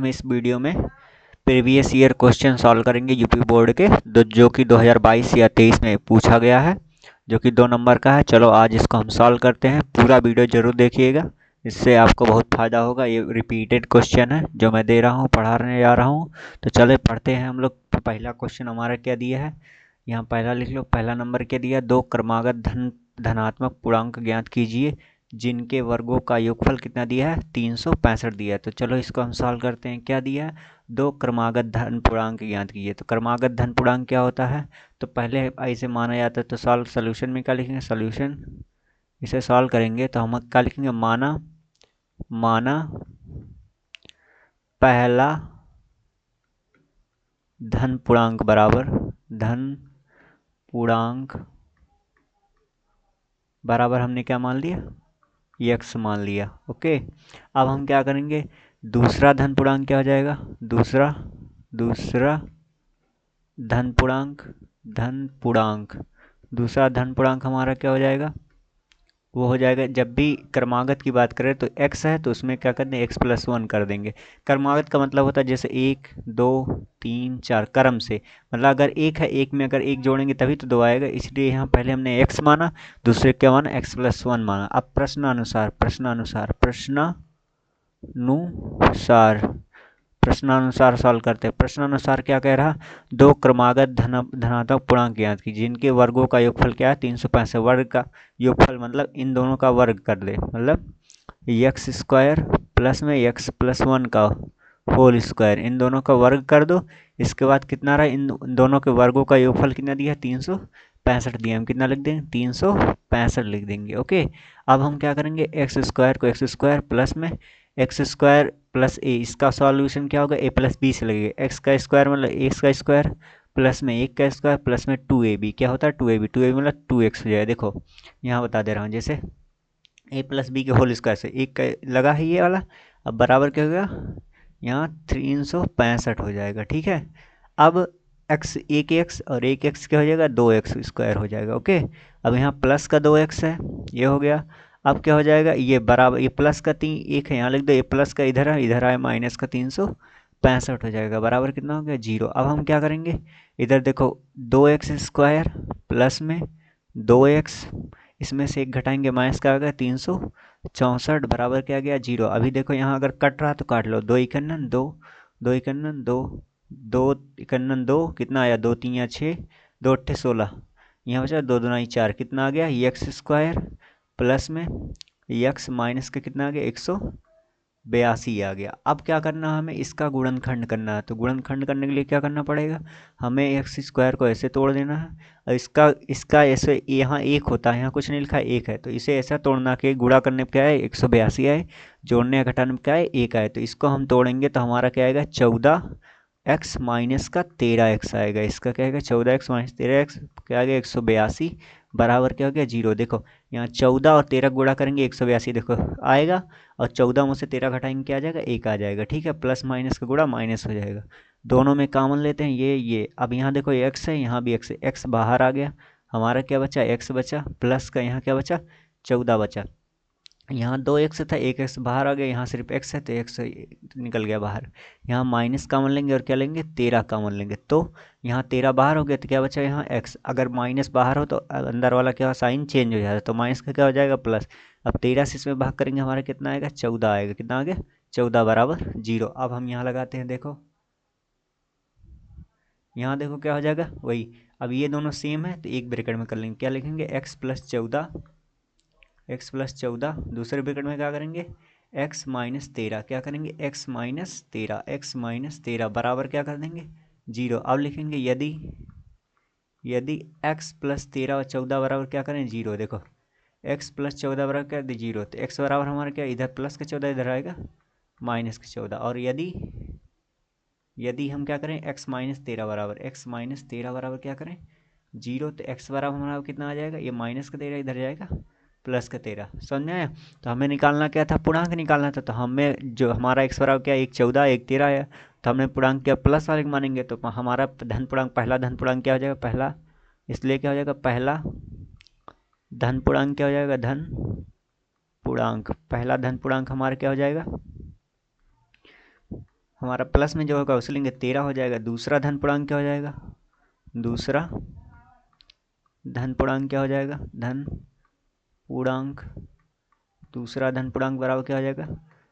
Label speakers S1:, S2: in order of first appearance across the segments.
S1: हम इस वीडियो में प्रीवियस ईयर क्वेश्चन सॉल्व करेंगे यूपी बोर्ड के जो कि 2022 या 23 में पूछा गया है, जो कि 2 नंबर का है। चलो आज इसको हम सॉल्व करते हैं। पूरा वीडियो जरूर देखिएगा, इससे आपको बहुत फ़ायदा होगा। ये रिपीटेड क्वेश्चन है जो मैं दे रहा हूँ, पढ़ाने जा रहा हूँ। तो चले पढ़ते हैं हम लोग। पहला क्वेश्चन हमारा क्या दिया है, यहाँ पहला लिख लो। पहला नंबर क्या दिया, दो क्रमागत धनात्मक पूर्णांक ज्ञात कीजिए जिनके वर्गों का योगफल कितना दिया है, 365 दिया है। तो चलो इसको हम सॉल्व करते हैं। क्या दिया है, दो क्रमागत धन पूर्णांक ज्ञात कीजिए। तो क्रमागत धन पूर्णांक क्या होता है, तो पहले ऐसे माना जाता है। तो सॉल्व सोल्यूशन में क्या लिखेंगे, सोल्यूशन इसे सॉल्व करेंगे तो हम क्या लिखेंगे, माना पहला धन पूर्णांक बराबर हमने क्या मान लिया, x मान लिया। ओके, अब हम क्या करेंगे, दूसरा धन पूर्णांक क्या हो जाएगा, दूसरा धन पूर्णांक दूसरा धन पूर्णांक हमारा क्या हो जाएगा, वो हो जाएगा। जब भी क्रमागत की बात करें तो x है तो उसमें क्या करते हैं, x+1 कर देंगे। क्रमागत का मतलब होता है जैसे 1 2 3 4 क्रम से, मतलब अगर एक है, एक में अगर एक जोड़ेंगे तभी तो दो आएगा। इसलिए यहाँ पहले हमने x माना, दूसरे क्या माना, x+1 माना। अब प्रश्नानुसार सॉल्व करते हैं। प्रश्नानुसार क्या कह रहा, दो क्रमागत धनात्मक पूर्णांक ज्ञात की जिनके वर्गों का योगफल क्या है, 365। वर्ग का योगफल मतलब इन दोनों का वर्ग कर ले, मतलब x² प्लस में x+1 का होल स्क्वायर, इन दोनों का वर्ग कर दो। इसके बाद कितना रहा, इन दोनों के वर्गों का योगफल कितना दिया, 365 दिया। हम कितना लिख देंगे, 365 लिख देंगे। ओके, अब हम क्या करेंगे, x² को x² प्लस में x² प्लस ए, इसका सॉल्यूशन क्या होगा, a+b से लगेगा। x का स्क्वायर मतलब x का स्क्वायर प्लस में 1 का स्क्वायर प्लस में 2ab, क्या होता है 2ab मतलब 2x हो जाएगा। देखो यहाँ बता दे रहा हूँ, जैसे a+b के होल स्क्वायर से एक का लगा है ये वाला, अब बराबर क्या होगा, यहाँ 365 हो जाएगा। ठीक है, अब x, एक x और एक x क्या हो जाएगा, 2x² हो जाएगा। ओके, अब यहाँ प्लस का 2x है, ये हो गया। अब क्या हो जाएगा, ये बराबर, ये प्लस का 1 है यहाँ लिख दो, ये प्लस का इधर है, इधर आए माइनस का 365 हो जाएगा, बराबर कितना हो गया, 0। अब हम क्या करेंगे, इधर देखो 2x² प्लस में 2x, इसमें से एक घटाएंगे माइनस का आ गया 364, बराबर क्या गया, 0। अभी देखो यहाँ अगर कट रहा तो काट लो, 2 इकन्नन 2, 2 इकन्नन 2, 2 इकन्नन 2, कितना आया, 2 3 या 6, 2 अट्ठे 16, यहाँ बचा 2 दूना 4, कितना आ गया, x² प्लस में x माइनस का कितना आ गया, 182 आ गया। अब क्या करना, हमें इसका गुणनखंड करना है। तो गुणनखंड करने के लिए क्या करना पड़ेगा, हमें x² को ऐसे तोड़ देना है, और इसका ऐसे, यहाँ एक होता है, यहाँ कुछ नहीं लिखा है, एक है, तो इसे ऐसा तोड़ना कि गुणा करने पर क्या है, 182 आए, जोड़ने या घटाने में क्या है, एक आए। तो इसको हम तोड़ेंगे तो हमारा क्या आएगा, 14x माइनस का 13x आएगा। इसका क्या आएगा, 14x माइनस 13x क्या आ गया, 182 बराबर क्या हो गया, 0। देखो यहाँ 14 और 13 गुणा करेंगे 182 देखो आएगा, और 14 में से 13 घटाएंगे क्या आ जाएगा, एक आ जाएगा। ठीक है, प्लस माइनस का गुणा माइनस हो जाएगा, दोनों में कॉमन लेते हैं, ये अब यहाँ देखो x है, यहाँ भी x है, x बाहर आ गया, हमारा क्या बचा, x बचा, प्लस का यहाँ क्या बचा, 14 बचा। यहाँ 2x था, एक x बाहर आ गया, यहाँ सिर्फ x है तो x निकल गया बाहर। यहाँ माइनस कॉमन लेंगे और क्या लेंगे, 13 कॉमन लेंगे, तो यहाँ 13 बाहर हो गया तो क्या बचा, यहाँ x। अगर माइनस बाहर हो तो अंदर वाला क्या साइन चेंज हो जाता है, तो माइनस का क्या हो जाएगा, प्लस। अब 13 से इसमें भाग करेंगे हमारा कितना आएगा, 14 आएगा। कितना आ गया, 14 बराबर 0। अब हम यहाँ लगाते हैं, देखो यहाँ देखो क्या हो जाएगा, वही। अब ये दोनों सेम है तो एक ब्रैकेट में कर लेंगे, क्या लिखेंगे, x+14 दूसरे ब्रैकेट में क्या करेंगे, x-13, क्या करेंगे, x-13 बराबर क्या कर देंगे, 0। अब लिखेंगे यदि x+13 और 14 बराबर क्या करें, 0। देखो x+14 बराबर क्या, 0, तो x बराबर हमारा क्या, इधर प्लस का 14 इधर आएगा माइनस का 14। और यदि हम क्या करें, x-13 बराबर क्या करें, 0, तो x बराबर हमारा कितना आ जाएगा, ये माइनस का 13 इधर जाएगा प्लस का 13, समझ में आया। तो हमें निकालना क्या था, पूर्णांक निकालना था। तो हमें जो हमारा x बराबर क्या, 1 14 1 13 है, तो हमने पूर्णांक क्या प्लस वाले को मानेंगे, तो हमारा धन पूर्णांक, पहला धन पूर्णांक क्या हो जाएगा, पहला, इसलिए क्या हो जाएगा, पहला धन पूर्णांक क्या हो जाएगा, पहला धन पूर्णांक हमारा क्या हो जाएगा, हमारा प्लस में जो होगा उसे लेंगे 13 हो जाएगा। दूसरा धन पूर्णांक क्या हो जाएगा, दूसरा धन पूर्णांक क्या हो जाएगा, धन पूर्णांक, दूसरा धन पूर्णांक बराबर क्या हो जाएगा,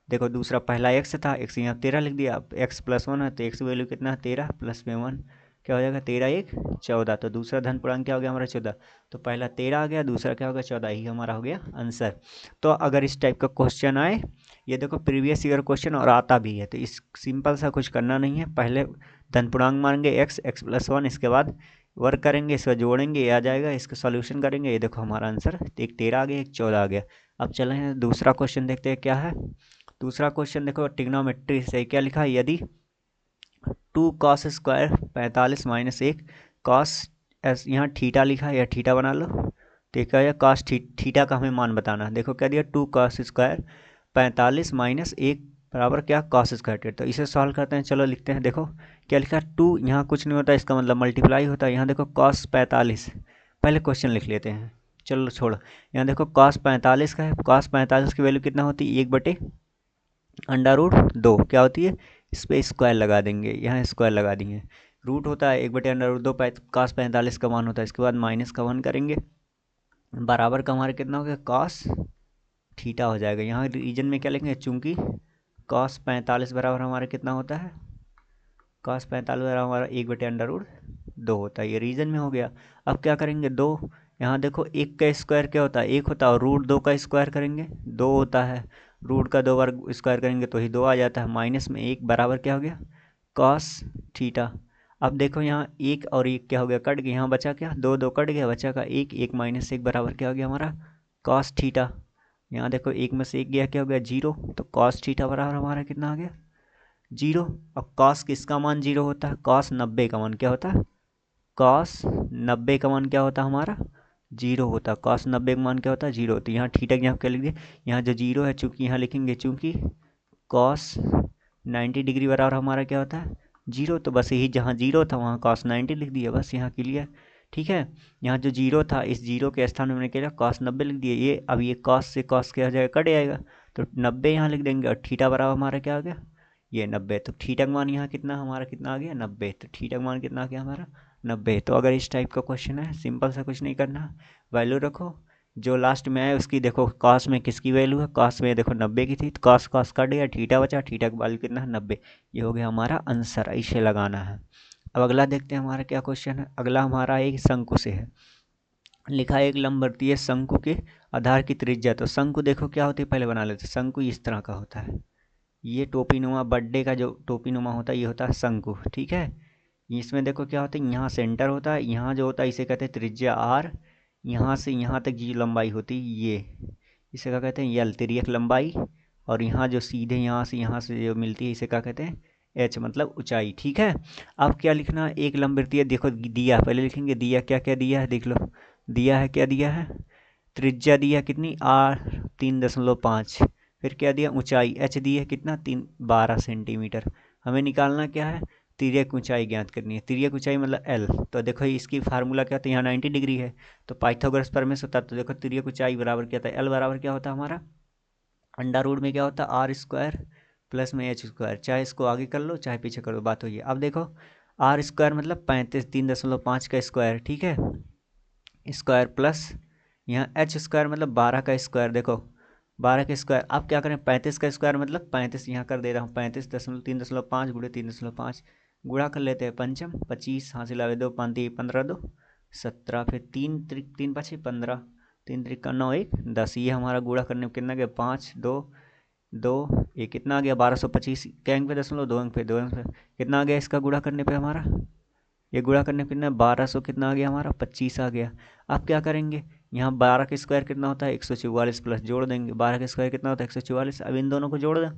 S1: देखो दूसरा पहला एक्स था, एक्स यहाँ 13 लिख दिया, अब एक्स प्लस 1 है तो एक्स वैल्यू कितना है 13 प्लस में 1 क्या हो जाएगा 13 1 14। तो दूसरा धन पूर्णांक क्या हो गया हमारा 14। तो पहला 13 आ गया, दूसरा क्या होगा 14, ही हमारा हो गया आंसर। तो अगर इस टाइप का क्वेश्चन आए, ये देखो प्रीवियस ईयर क्वेश्चन और आता भी है, तो इस सिंपल सा कुछ करना नहीं है, पहले धन पूर्णांक मानेंगे एक्स, एक्स प्लस 1, इसके बाद वर्क करेंगे, इसका जोड़ेंगे, ये आ जाएगा, इसका सॉल्यूशन करेंगे, ये देखो हमारा आंसर एक 13 आ गया, एक 14 आ गया। अब चलें दूसरा क्वेश्चन देखते हैं क्या है। दूसरा क्वेश्चन देखो ट्रिग्नोमेट्री से क्या लिखा है, यदि 2 कॉस स्क्वायर 45 माइनस 1 कॉस, यहाँ थीटा लिखा है, या थीटा बना लो, ठीक है, या कॉस थीटा का हमें मान बताना है। देखो क्या दिया, 2 कॉस स्क्वायर 45 माइनस 1 बराबर क्या, कॉस स्क्वायर थीटा। तो इसे सॉल्व करते हैं, चलो लिखते हैं। देखो क्या लिखा है, 2 यहाँ कुछ नहीं होता, इसका मतलब मल्टीप्लाई होता है। यहाँ देखो कॉस 45, पहले क्वेश्चन लिख लेते हैं, चलो छोड़ो। यहाँ देखो कॉस 45 का है, कॉस 45 की वैल्यू कितना होती है, 1/√2 क्या होती है, इस पर स्क्वायर लगा देंगे, यहाँ स्क्वायर लगा देंगे, रूट होता है 1/√2, कॉस 45 का मान होता है। इसके बाद माइनस का 1 करेंगे, बराबर का हमारे कितना हो गया, कॉस थीटा हो जाएगा। यहाँ रीजन में क्या लिखेंगे, चूंकि कॉस 45 बराबर हमारा कितना होता है, कॉस 45 बराबर हमारा 1/√2 होता है, ये रीजन में हो गया। अब क्या करेंगे, दो, यहाँ देखो एक का स्क्वायर क्या होता है, 1 होता है, और √2 का स्क्वायर करेंगे 2 होता है, रूट का 2 बार स्क्वायर करेंगे तो ही 2 आ जाता है, माइनस में 1 बराबर क्या हो गया, कॉस थीटा। अब देखो यहाँ 1 और 1 क्या हो गया, कट गया, यहाँ बचा क्या, 2 2 कट गया, बचा का 1, 1 माइनस 1 बराबर क्या हो गया हमारा, कॉस थीटा। यहाँ देखो 1 में से 1 गया, क्या हो गया 0, तो कॉस थीटा बराबर हमारा कितना आ गया 0। अब कॉस किसका मान 0 होता है, कॉस 90 का मान क्या होता है, कॉस 90 का मान क्या होता है हमारा 0 होता है, कॉस 90 का मान क्या होता है 0। तो यहाँ थीटा यहाँ क्या लिख दिए, यहाँ जो 0 है, चूंकि यहाँ लिखेंगे चूंकि कॉस 90 डिग्री बराबर हमारा क्या होता है 0, तो बस यही जहाँ 0 था वहाँ कॉस 90 लिख दिया, बस यहाँ क्लियर, ठीक है। यहाँ जो 0 था, इस 0 के स्थान में मैंने क्या कॉस 90 लिख दिया, ये अब ये कॉस से कॉस क्या हो जाएगा, कट जाएगा, तो 90 यहाँ लिख देंगे, और थीटा बराबर हमारा क्या आ गया, ये 90। तो थीटा का मान यहाँ कितना हमारा कितना आ गया 90, तो थीटा का मान कितना आ गया हमारा 90। तो अगर इस टाइप का क्वेश्चन है, सिंपल सा कुछ नहीं करना, वैल्यू रखो, जो लास्ट में आए उसकी देखो, कॉस में किसकी वैल्यू है, कॉस में देखो 90 की थी, तो कॉस कॉस कट गया, थीटा बचा, थीटा का वैल्यू कितना है 90, ये हो गया हमारा आंसर, इसे लगाना है। अब अगला देखते हैं हमारा क्या क्वेश्चन है। अगला हमारा एक शंकु से है, लिखा है एक लंबवृत्तीय शंकु के आधार की त्रिज्या। तो शंकु देखो क्या होती है, पहले बना लेते हैं। शंकु इस तरह का होता है, ये टोपी नुमा, बर्थडे का जो टोपी नुमा होता है, ये होता है शंकु, ठीक है। इसमें देखो क्या होता है, यहाँ सेंटर होता है, यहाँ जो होता है इसे कहते हैं त्रिज्या आर, यहाँ से यहाँ तक जो लंबाई होती है ये, इसे क्या कहते हैं यल, तिर्यक लंबाई। और यहाँ जो सीधे यहाँ से जो मिलती है, इसे क्या कहते हैं एच, मतलब ऊंचाई, ठीक है। अब क्या लिखना है, एक लंबवृत्तीय देखो दिया, पहले लिखेंगे दिया, क्या क्या दिया है देख लो, दिया है क्या दिया है, त्रिज्या दिया कितनी आर 3.5, फिर क्या दिया ऊंचाई एच दी है कितना 12 सेंटीमीटर। हमें निकालना क्या है, तिर्यक ऊंचाई ज्ञात करनी है, तिर्यक ऊंचाई मतलब एल। तो देखो इसकी फार्मूला क्या था, यहाँ 90 डिग्री है, तो पाइथागोरस प्रमेय होता है, तो देखो तिर्यक ऊंचाई बराबर क्या था, एल बराबर क्या होता है हमारा, अंडा रूट में क्या होता है आर स्क्वायर प्लस में एच स्क्वायर, चाहे इसको आगे कर लो चाहे पीछे कर लो, बात हुई है। अब देखो आर स्क्वायर मतलब 3.5 का स्क्वायर, ठीक है, स्क्वायर प्लस यहाँ एच स्क्वायर मतलब 12 का स्क्वायर, देखो 12 का स्क्वायर। अब क्या करें, 35 का स्क्वायर मतलब 35 यहाँ कर दे रहा हूँ, 35.3.5 गुणे 3.5 गुणा कर लेते हैं, पंचम 25 हासिल आवे 2 5 15 2 17, फिर 3 त्रिक 3 5 15, 3 त्रिक का 9 1 10, ये हमारा गुणा करने में कितना गया 5 2 2, ये कितना आ गया 1225, क्या अंक पे 2 अंक पे 2 अंक पे कितना आ गया इसका गुणा करने पे हमारा, ये गुणा करने पे कितना 1200 कितना आ गया हमारा 25 आ गया। अब क्या करेंगे, यहाँ 12 का स्क्वायर कितना होता है 144, प्लस जोड़ देंगे 12 का स्क्वायर कितना होता है 144, अब इन दोनों को जोड़ दें,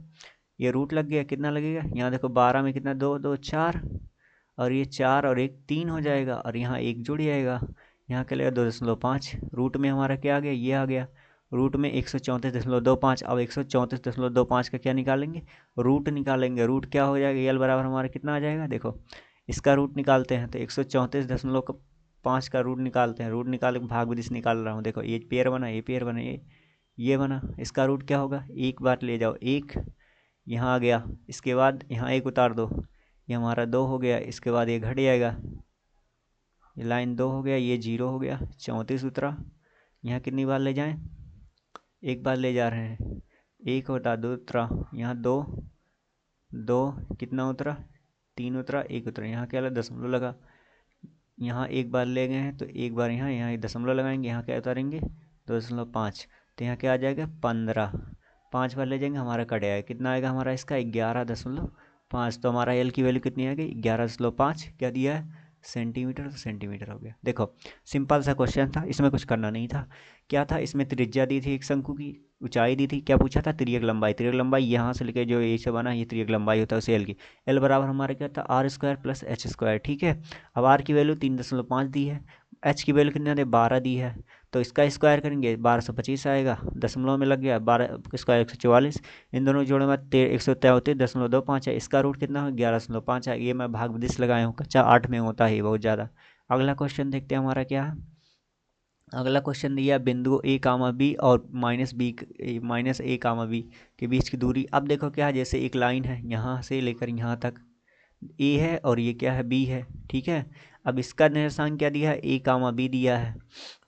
S1: ये रूट लग गया, कितना लगेगा, यहाँ देखो 12 में कितना 2 2 4, और ये 4 और 1 3 हो जाएगा, और यहाँ 1 जुड़ जाएगा, यहाँ क्या लगेगा 2.5, रूट में हमारा क्या आ गया, ये आ गया, रूट में 134.25। अब 134.25 का क्या निकालेंगे, रूट निकालेंगे, रूट क्या हो जाएगा, यल बराबर हमारा कितना आ जाएगा, देखो इसका रूट निकालते हैं, तो 134.5 का रूट निकालते हैं, रूट निकाल के भाग विधि से निकाल रहा हूँ, देखो ये पेयर बना, ये पेयर बना, ये बना, इसका रूट क्या होगा, एक बार ले जाओ एक, यहाँ आ गया, इसके बाद यहाँ 1 उतार दो, ये हमारा 2 हो गया, इसके बाद ये घट जाएगा, ये लाइन 2 हो गया, ये 0 हो गया, 34 उतरा। यहाँ कितनी बार ले जाएं, एक बार ले जा रहे हैं, 1 होता 2 उतरा, यहाँ 2 2 कितना उतरा, 3 उतरा, 1 उतरा, यहाँ क्या लगा, दशमलव लगा, यहाँ एक बार ले गए हैं तो एक बार यहाँ एक दशमलव लगाएंगे, यहाँ क्या उतारेंगे 2.5, तो यहाँ क्या आ जाएगा 15, 5 बार ले जाएंगे, हमारा कट आएगा, कितना आएगा हमारा इसका 11.5। तो हमारा एल की वैल्यू कितनी आ गई 11.5, क्या दिया है सेंटीमीटर, तो सेंटीमीटर हो गया। देखो सिंपल सा क्वेश्चन था, इसमें कुछ करना नहीं था। क्या था इसमें, त्रिज्या दी थी एक शंकु की, ऊंचाई दी थी, क्या पूछा था तिर्यक लंबाई, तिर्यक लंबाई यहाँ से लेके जो ये से बना ये तिर्यक लंबाई होता है उसे एल की, एल बराबर हमारा क्या था R² + H², ठीक है। अब आर की वैल्यू 3.5 दी है, एच की वैल्यू कितनी दी 12 दी है, तो इसका स्क्वायर करेंगे 1225 आएगा, दशमलव में लग गया, 12 स्क्वायर 144, इन दोनों जोड़े में 133.25 है, इसका रूट कितना है 11.5 है, ये मैं भाग विदिश लगाया हूँ, कक्षा 8 में होता है बहुत ज़्यादा। अगला क्वेश्चन देखते हैं हमारा क्या है। अगला क्वेश्चन दिया बिंदु ए कामा बी और माइनस ए कामा बी के बीच की दूरी। अब देखो क्या है, जैसे एक लाइन है यहाँ से लेकर यहाँ तक ए है और ये क्या है बी है, ठीक है। अब इसका निर्देशांक क्या दिया है ए कामा बी दिया है,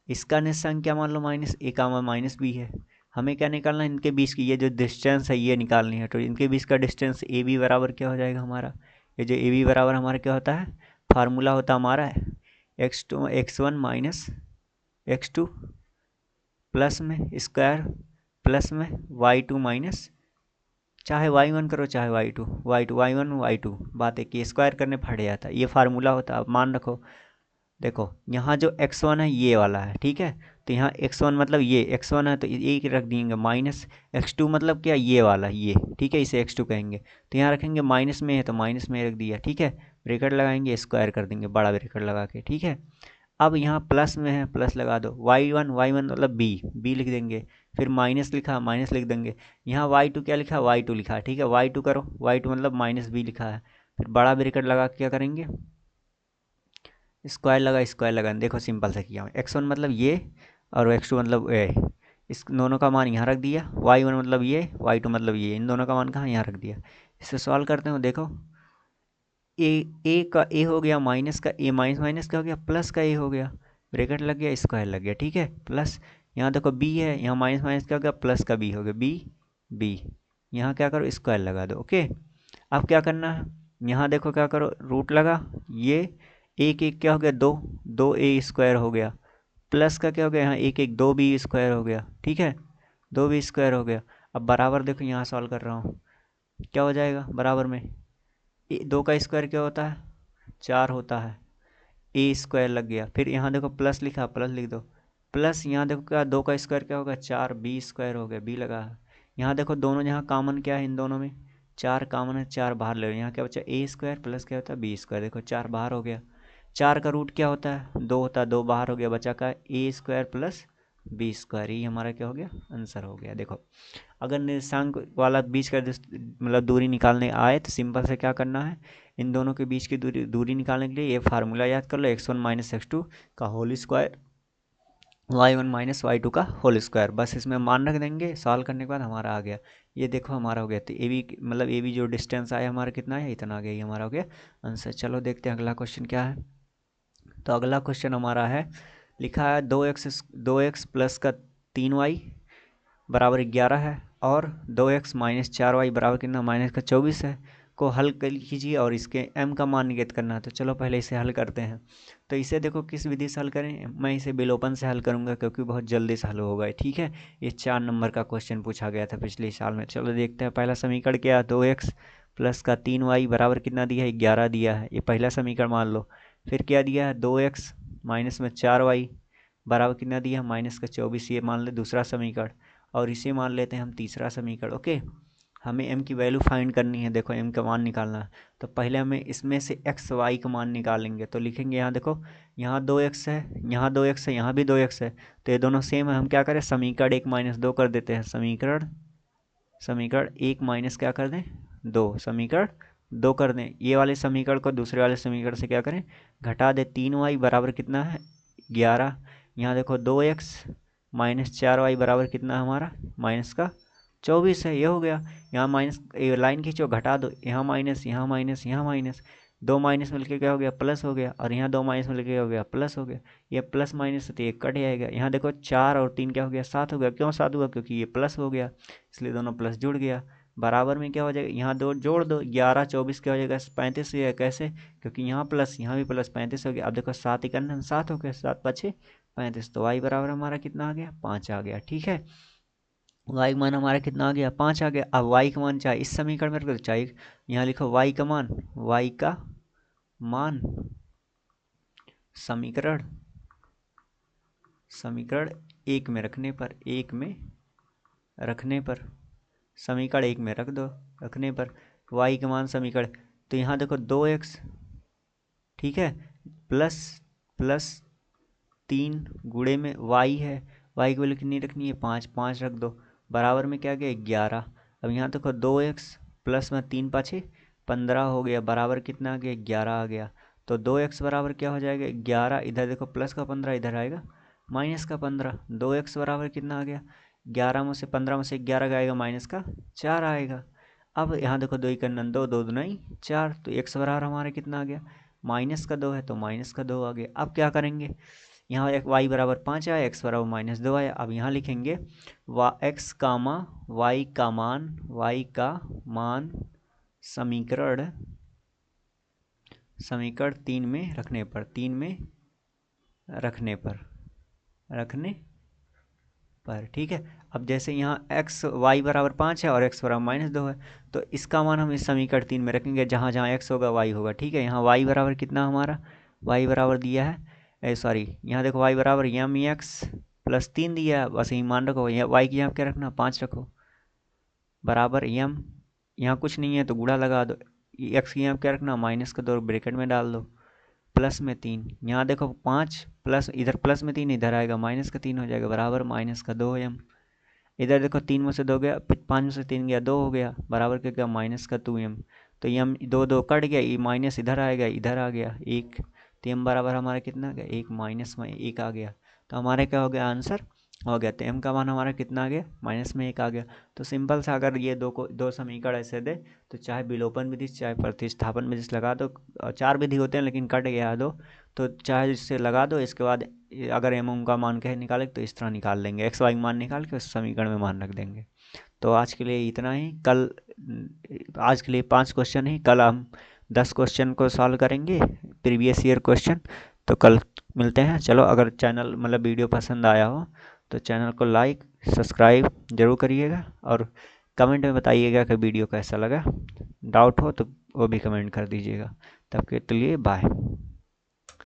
S1: इसका निर्देशांक क्या मान लो माइनस ए कामा माइनस बी है। हमें क्या निकालना है, इनके बीच की ये जो डिस्टेंस है ये निकालनी है, तो इनके बीच का डिस्टेंस ए बी बराबर क्या हो जाएगा हमारा, ये जो ए बी बराबर हमारा क्या होता है, फार्मूला होता हमारा x1 माइनस x2 प्लस में स्क्वायर प्लस में y2 माइनस, चाहे y1 करो चाहे y1 y2, बात है कि स्क्वायर करने फट जाता है, ये फार्मूला होता है। अब मान रखो, देखो यहाँ जो x1 है ये वाला है, ठीक है, तो यहाँ x1 मतलब ये x1 है तो ये रख देंगे, माइनस x2 मतलब क्या ये वाला ये, ठीक है, इसे x2 कहेंगे, तो यहाँ रखेंगे माइनस में है तो माइनस में रख दिया, ठीक है, ब्रैकेट लगाएंगे स्क्वायर कर देंगे बड़ा ब्रैकेट लगा के, ठीक है। अब यहाँ प्लस में है प्लस लगा दो, y1 मतलब b लिख देंगे, फिर माइनस लिखा माइनस लिख देंगे, यहाँ y2 क्या लिखा y2 लिखा, ठीक है, y2 करो, y2 मतलब माइनस b लिखा है, फिर बड़ा ब्रैकेट लगा क्या करेंगे स्क्वायर लगा, देखो सिंपल सा किया x1 मतलब ये और x2 मतलब ये, इस दोनों का मान यहाँ रख दिया, y1 मतलब ये y2 मतलब ये, इन दोनों का मान कहाँ यहाँ रख दिया। इसे सॉल्व करते हो, देखो ए का ए हो गया, माइनस का ए माइनस माइनस क्या हो गया प्लस का ए हो गया, ब्रैकेट लग गया स्क्वायर लग गया, ठीक है, प्लस यहाँ देखो बी है, यहाँ माइनस माइनस क्या हो गया प्लस का बी हो गया, बी यहाँ क्या करो स्क्वायर लगा दो, ओके। अब क्या करना है, यहाँ देखो क्या करो रूट लगा, ये एक एक क्या हो गया दो ए स्क्वायर हो गया, प्लस का क्या हो गया यहाँ एक एक 2b स्क्वायर हो गया, ठीक है, 2b स्क्वायर हो गया। अब बराबर देखो यहाँ सॉल्व कर रहा हूँ, क्या हो जाएगा बराबर में 2 का स्क्वायर क्या होता है 4 होता है, ए स्क्वायर लग गया, फिर यहाँ देखो प्लस लिखा प्लस लिख दो, प्लस यहाँ देखो क्या 2 का स्क्वायर क्या होगा 4 बी स्क्वायर हो गया, बी लगा है। यहाँ देखो दोनों यहाँ कॉमन क्या है इन दोनों में 4 कॉमन है, 4 बाहर ले लो, यहाँ क्या बचा ए स्क्वायर प्लस क्या होता है बी स्क्वायर, देखो 4 बाहर हो गया, 4 का रूट क्या होता है 2 होता है, 2 बाहर हो गया, बचा का ए स्क्वायर प्लस बी स्क्वायर, ये हमारा क्या हो गया आंसर हो गया। देखो अगर निर्देशांक वाला बीच का मतलब दूरी निकालने आए तो सिंपल से क्या करना है, इन दोनों के बीच की दूरी निकालने के लिए ये फार्मूला याद कर लो, x1 माइनस x2 का whole square y1 minus y2 का होल स्क्वायर, बस इसमें मान रख देंगे, सॉल्व करने के बाद हमारा आ गया। ये देखो हमारा हो गया, तो ए बी मतलब ए बी जो डिस्टेंस आया हमारा कितना है इतना आ गया, ये हमारा हो गया आंसर। चलो देखते हैं अगला क्वेश्चन क्या है। तो अगला क्वेश्चन हमारा है, लिखा है 2x प्लस का 3y बराबर 11 है और 2x माइनस 4y बराबर कितना माइनस का 24 है, को हल कीजिए और इसके m का मान नियत करना है। तो चलो पहले इसे हल करते हैं। तो इसे देखो किस विधि से हल करें, मैं इसे विलोपन से हल करूंगा क्योंकि बहुत जल्दी से हल होगा, ठीक है। ये 4 नंबर का क्वेश्चन पूछा गया था पिछले साल में। चलो देखते हैं, पहला समीकरण क्या है 2x प्लस का 3y बराबर कितना दिया है 11 दिया है, ये पहला समीकरण मान लो। फिर क्या दिया है 2x माइनस में 4y बराबर कितना दिया है माइनस का 24, ये मान ले दूसरा समीकरण, और इसे मान लेते हैं हम तीसरा समीकरण, ओके। हमें m की वैल्यू फाइंड करनी है, देखो m का मान निकालना है, तो पहले हमें इसमें से x y का मान निकालेंगे। तो लिखेंगे यहाँ देखो, यहाँ 2x है, यहाँ 2x है, यहाँ भी 2x है, तो ये दोनों सेम है, हम क्या करें समीकरण 1 माइनस 2 कर देते हैं, समीकरण 1 माइनस क्या कर दें 2, समीकरण 2 कर दें, ये वाले समीकरण को दूसरे वाले समीकरण से क्या करें घटा दे, 3y बराबर कितना है 11, यहाँ देखो 2x माइनस 4y बराबर कितना है हमारा माइनस का 24 है, ये हो गया। यहाँ माइनस, लाइन खींचो, घटा दो, यहाँ माइनस, यहाँ माइनस, यहाँ माइनस, दो माइनस मिलके क्या हो गया, प्लस हो गया, और यहाँ दो माइनस मिलके क्या हो गया, प्लस हो गया। ये प्लस माइनस तो ये कट जाएगा। यहाँ देखो 4 और 3 क्या हो गया, 7 हो गया। क्यों 7 हुआ, क्योंकि ये प्लस हो गया, इसलिए दोनों प्लस जुड़ गया। बराबर में क्या हो जाएगा, यहाँ दो जोड़ दो, 11 24 क्या हो जाएगा, 35 हो जाएगा। कैसे, क्योंकि यहाँ प्लस, यहाँ भी प्लस, 35 हो गया। अब देखो 7 इक्यावन 7 हो गया, 7 5 35, तो y बराबर हमारा कितना आ गया, 5 आ गया। ठीक है, y का मान हमारा कितना आ गया, 5 आ गया। अब y का मान चाहे इस समीकरण में रखो, चाहे यहाँ लिखो y का मान, y का मान समीकरण समीकरण एक में रखने पर, एक में रखने पर, समीकरण एक में रख दो, रखने पर y का मान समीकरण, तो यहाँ देखो 2x, ठीक है, प्लस प्लस 3 गुणे में y है, y की वैल्यू कितनी रखनी है, 5, 5 रख दो, बराबर में क्या गया, 11। अब यहाँ देखो 2x प्लस में 3 पाछे 15 हो गया, बराबर कितना आ गया, 11 आ गया। तो 2x बराबर क्या हो जाएगा, 11, इधर देखो प्लस का 15 इधर आएगा माइनस का 15, 2x बराबर कितना आ गया, 11 में से 15 में से 11 का आएगा माइनस का 4 आएगा। अब यहाँ देखो 2 इक्यावन 2, 2 दूनी 4, तो x बराबर हमारा कितना आ गया, माइनस का 2 है तो माइनस का 2 आ गया। अब क्या करेंगे, यहाँ एक y बराबर 5 आया, x बराबर -2 आया। अब यहाँ लिखेंगे x कामा y का मान समीकरण समीकरण 3 में रखने पर, 3 में रखने पर, ठीक है। अब जैसे यहाँ y बराबर 5 है और x बराबर -2 है, तो इसका मान हम इस समीकरण 3 में रखेंगे, जहाँ जहाँ x होगा y होगा, ठीक है। यहाँ y बराबर कितना हमारा, y बराबर दिया है, सॉरी यहाँ देखो y बराबर एम एक्स प्लस 3 दिया है, बस यही मान रखो। यहाँ y की यहाँ क्या रखना, 5 रखो, बराबर एम, यहाँ कुछ नहीं है तो गुणा लगा दो, x की यहाँ क्या रखना, माइनस का 2 ब्रैकेट में डाल दो, प्लस में 3, यहाँ देखो 5 प्लस, इधर प्लस में 3 इधर आएगा माइनस का 3 हो जाएगा, बराबर माइनस का 2 एम। इधर देखो 3 में से 2 गया, 5 में से 3 गया, 2 हो गया, बराबर क्या गया, माइनस का 2 एम। तो एम 2 2 कट गया, ये माइनस इधर आएगा, इधर आ गया 1, तो एम बराबर हमारा कितना आ गया, 1 माइनस में 1 आ गया। तो हमारे क्या हो गया, आंसर हो गया। तो एम का मान हमारा कितना आ गया, माइनस में 1 आ गया। तो सिंपल सा, अगर ये दो समीकरण ऐसे दे तो चाहे विलोपन विधि चाहे प्रतिस्थापन विधि से लगा दो, 4 विधि होते हैं लेकिन कट गया दो, तो चाहे इससे लगा दो। इसके बाद अगर एम का मान कहे निकाले तो इस तरह निकाल लेंगे, एक्स वाई मान निकाल के उस समीकरण में मान रख देंगे। तो आज के लिए इतना ही, आज के लिए 5 क्वेश्चन ही, कल हम 10 क्वेश्चन को सॉल्व करेंगे, प्रीवियस ईयर क्वेश्चन। तो कल मिलते हैं। चलो, अगर चैनल मतलब वीडियो पसंद आया हो तो चैनल को लाइक सब्सक्राइब जरूर करिएगा, और कमेंट में बताइएगा कि वीडियो कैसा लगा। डाउट हो तो वो भी कमेंट कर दीजिएगा। तब के लिए बाय।